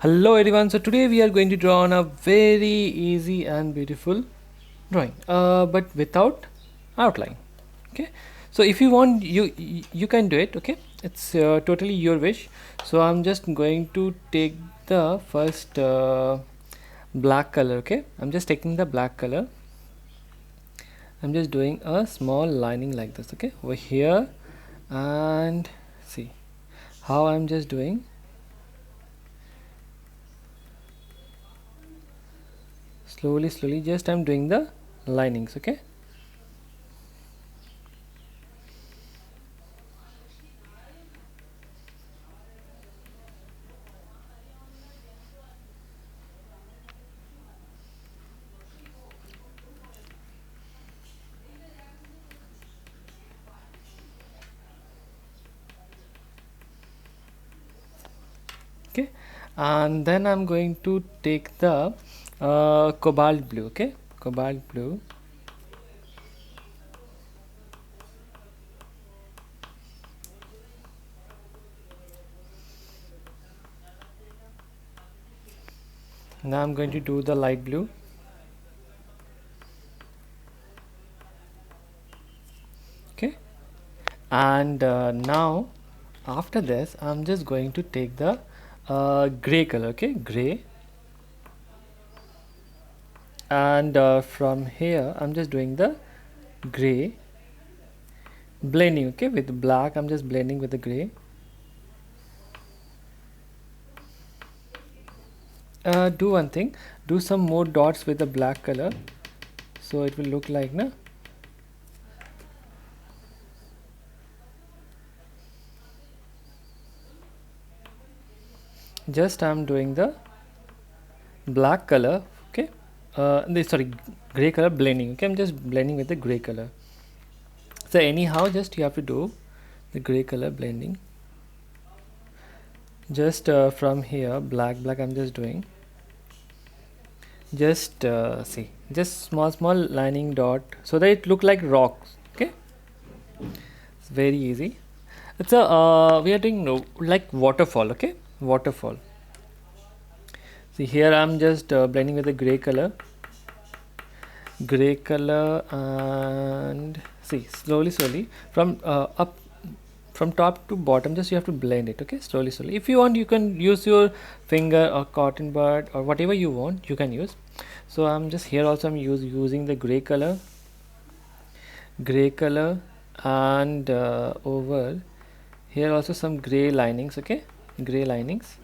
Hello everyone, so today we are going to draw on a very easy and beautiful drawing, but without outline. Okay, so if you want, you can do it. Okay, it's totally your wish. So I'm just going to take the first black color. Okay, I'm just taking the black color. I'm just doing a small lining like this. Okay, over here, and see how I'm just doing. Slowly, just I'm doing the linings. Okay. Okay, and then I'm going to take the cobalt blue. Okay, cobalt blue. Now I'm going to do the light blue. Okay, and now after this I'm just going to take the gray color. Okay, gray, and from here I'm just doing the gray blending. Okay, with black I'm just blending with the gray. Do one thing, do some more dots with the black color, so it will look like na. Just I'm doing the black color. Okay, sorry, gray color blending. Okay, I'm just blending with the gray color. So anyhow, just you have to do the gray color blending. Just from here, black I'm just doing. Just see, just small lining dot, so that it look like rocks. Okay, it's very easy. It's a we are doing like waterfall. Okay, waterfall. See here I'm just blending with the gray color, and see slowly from up, from top to bottom, just you have to blend it. Okay, slowly. If you want, you can use your finger or cotton bud or whatever you want, you can use. So I'm just here also I'm using the gray color, and over here also some gray linings. Okay, gray linings,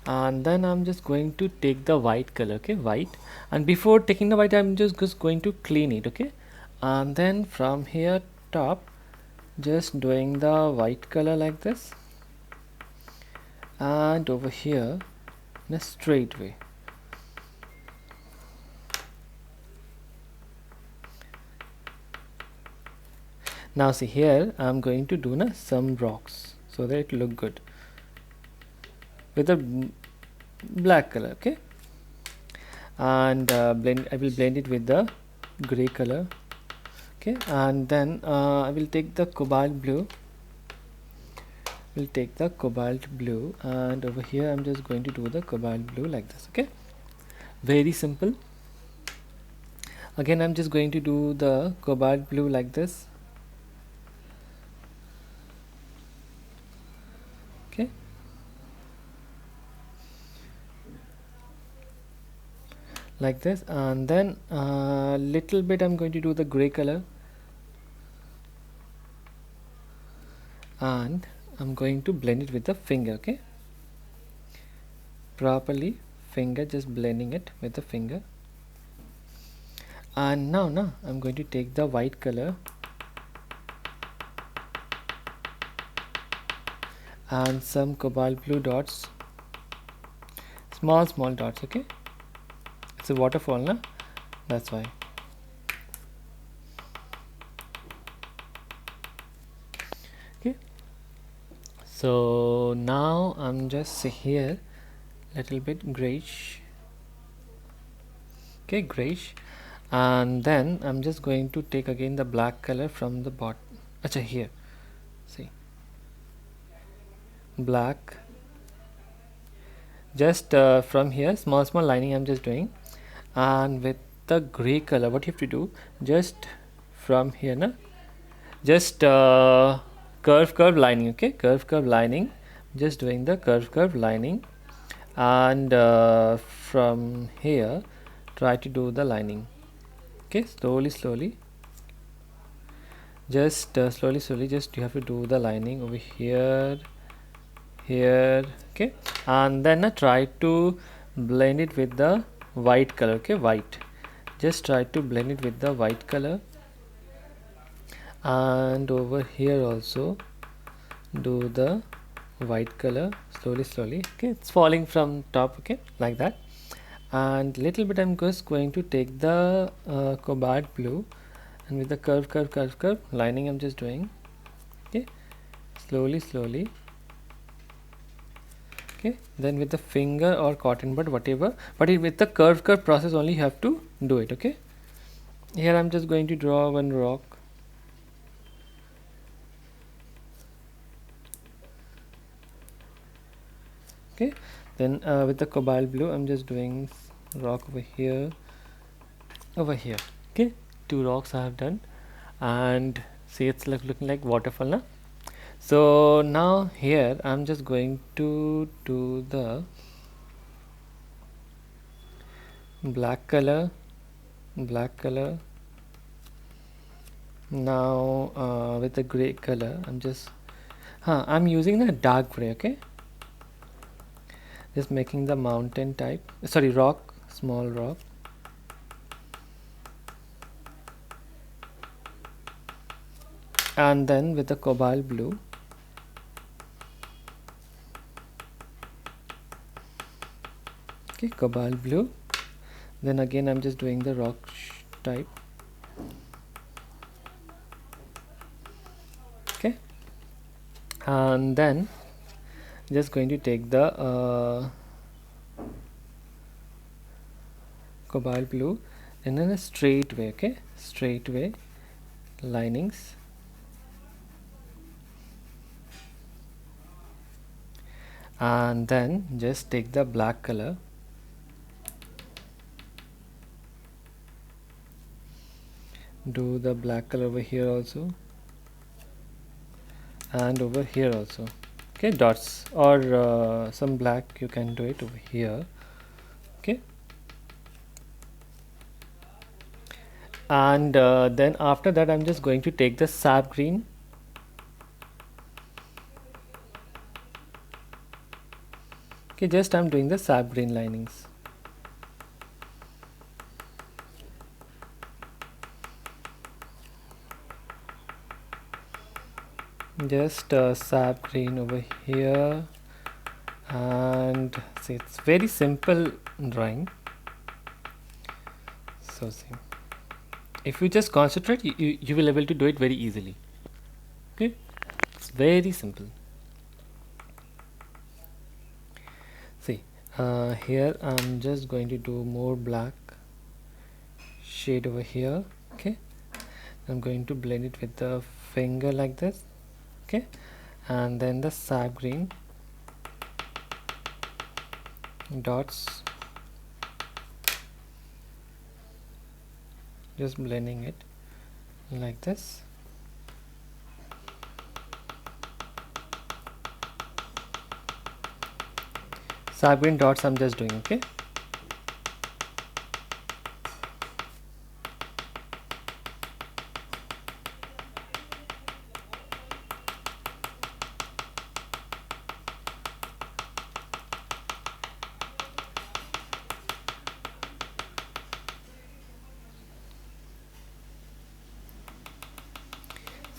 and then I'm just going to take the white color. Okay, white, and before taking the white I'm just going to clean it. Okay, and then from here top, just doing the white color like this, and over here in a straight way. Now see here I'm going to do some rocks so that it look good with a black color. Okay, and I will blend it with the gray color. Okay, and then I will take the cobalt blue, and over here I'm just going to do the cobalt blue like this. Okay, very simple. Again I'm just going to do the cobalt blue like this. Okay, like this, and then little bit I'm going to do the gray color, and I'm going to blend it with the finger. Okay, properly finger, just blending it with the finger. And now I'm going to take the white color and some cobalt blue dots, small dots. Okay, it's a waterfall na, that's why. Okay, so now I'm just here little bit grayish. Okay, grayish, and then I'm just going to take again the black color from the bottom. Acha, here see black, just from here small lining I'm just doing, and with the gray color what you have to do, just from here na, just curve lining, okay, curve lining, just doing the curve lining, and from here try to do the lining, okay, slowly, just slowly just you have to do the lining over here, okay, and then try to blend it with the white color, okay, white, just try to blend it with the white color, and over here also do the white color slowly, okay, it's falling from top, okay, like that. And little bit I'm just going to take the cobalt blue, and with the curve lining I'm just doing, okay, slowly, okay, then with the finger or cotton bud whatever, but with the curve process only you have to do it, okay. Here I'm just going to draw one rock, okay, then with the cobalt blue I'm just doing rock over here, okay, two rocks I have done, and see it's looking like waterfall now. So now here I'm just going to do the black color, now with the gray color I'm using the dark gray, okay, just making the mountain type, sorry, rock, small rock, and then with the cobalt blue, okay, cobalt blue, then again I'm just doing the rock type, okay, and then just going to take the cobalt blue and then a straight way, okay, straight way linings, and then just take the black color, do the black color over here also, and over here also, okay, dots, or some black you can do it over here, okay, and then after that I'm just going to take the sap green, okay, just I'm doing the sap green linings, just sap green over here, and see it's very simple drawing. So see, if you just concentrate you will able to do it very easily, okay, it's very simple. See here I'm just going to do more black shade over here, okay, I'm going to blend it with the finger like this, okay, and then the sap green dots, just blending it like this, sap green dots I'm just doing, okay,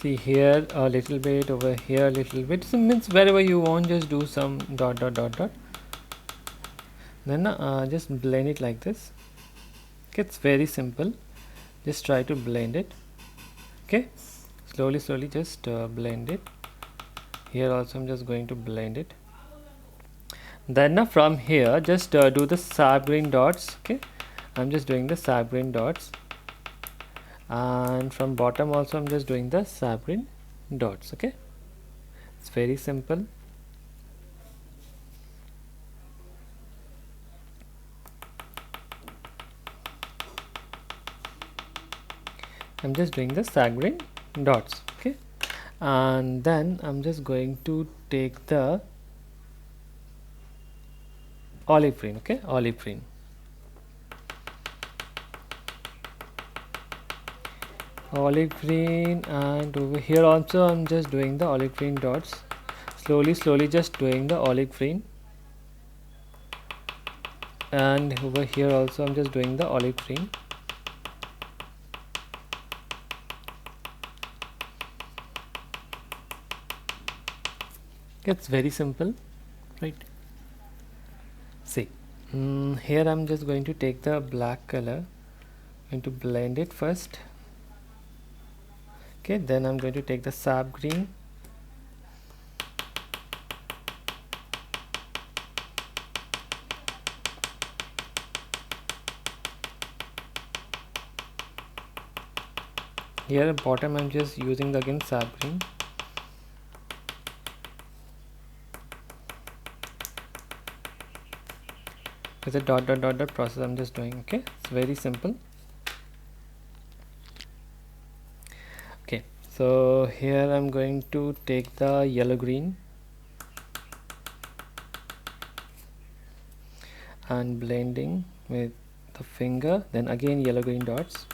see here a little bit, over here a little bit, so means wherever you want just do some dot, then just blend it like this, okay, it's very simple, just try to blend it, okay, slowly just blend it, here also I'm just going to blend it, then from here just do the sap green dots, okay, I'm just doing the sap green dots, and from bottom also I'm just doing the sap green dots, okay, it's very simple. I'm just doing the saccharine dots. Okay, and then I'm just going to take the olive green. Okay, olive green. Olive green, and over here also I'm just doing the olive green dots. Slowly just doing the olive green, and over here also I'm just doing the olive green. It's very simple, right? See, here I'm just going to take the black color, going to blend it first. Okay, then I'm going to take the sap green, here at bottom I'm just using the again sap green. It's a dot process I'm just doing. Okay, it's very simple. Okay, so here I'm going to take the yellow green and blending with the finger, then again yellow green dots.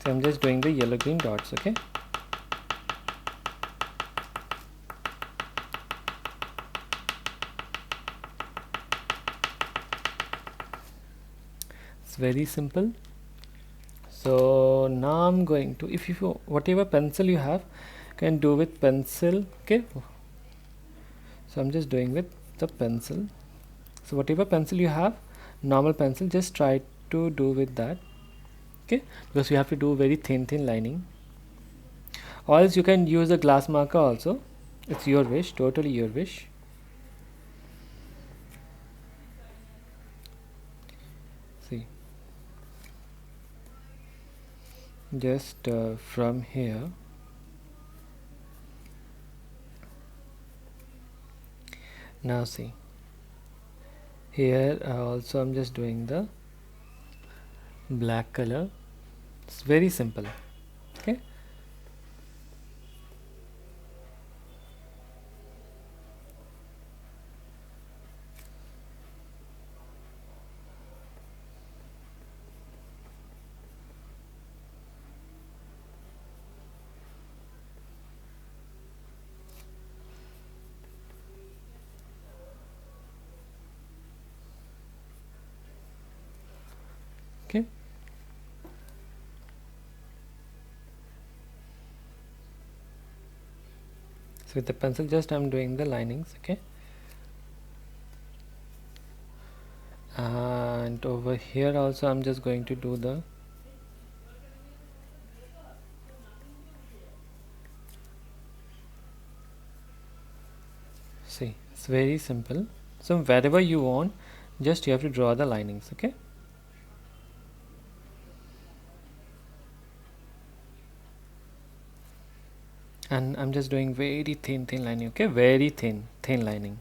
So I'm just doing the yellow green dots. Okay, it's very simple. So now I'm going to, if you whatever pencil you have, can do with pencil. Okay, so I'm just doing with the pencil. So whatever pencil you have, normal pencil, just try to do with that. Okay, because you have to do very thin lining, or else you can use a glass marker also. It's your wish, totally your wish. See, just from here, now see, here also I'm just doing the black color. It's very simple. Okay, okay. So with the pencil just I'm doing the linings. Okay, and over here also I'm just going to do the see, it's very simple. So wherever you want, just you have to draw the linings. Okay, and I'm just doing very thin lining. Okay, very thin lining.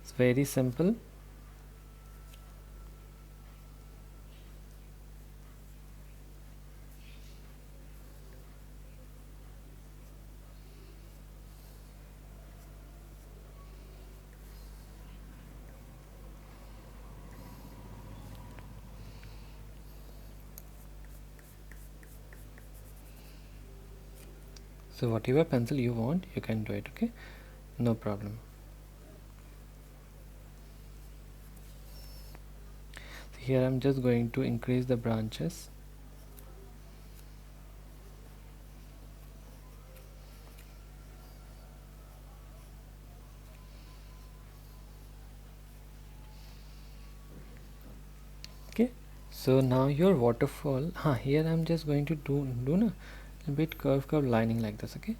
It's very simple. So whatever pencil you want, you can do it. Okay, no problem. So here I'm just going to increase the branches. Okay, so now your waterfall, here I'm just going to do a bit curve lining like this. Okay,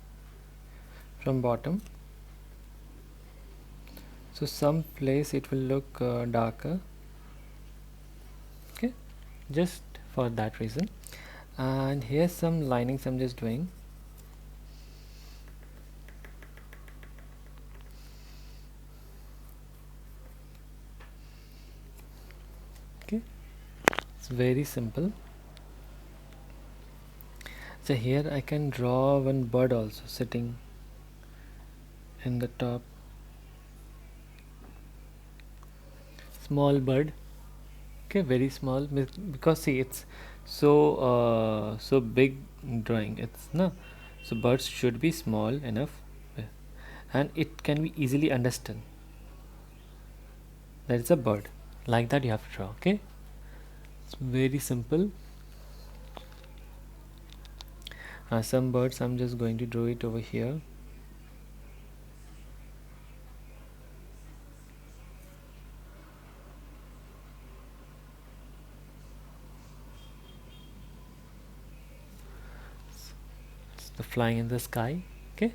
from bottom, so some place it will look darker. Okay, just for that reason. And here's some linings I'm just doing. It's very simple. So here I can draw one bird also sitting in the top, small bird. Okay, very small, because see it's so big drawing, it's no, so birds should be small enough, and it can be easily understood that it's a bird. Like that you have to draw. Okay, it's very simple. Some birds I'm just going to draw it over here. It's the flying in the sky. Okay,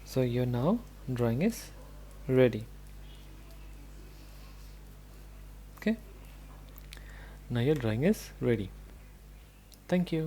so your now drawing is ready. Okay, now your drawing is ready. Thank you.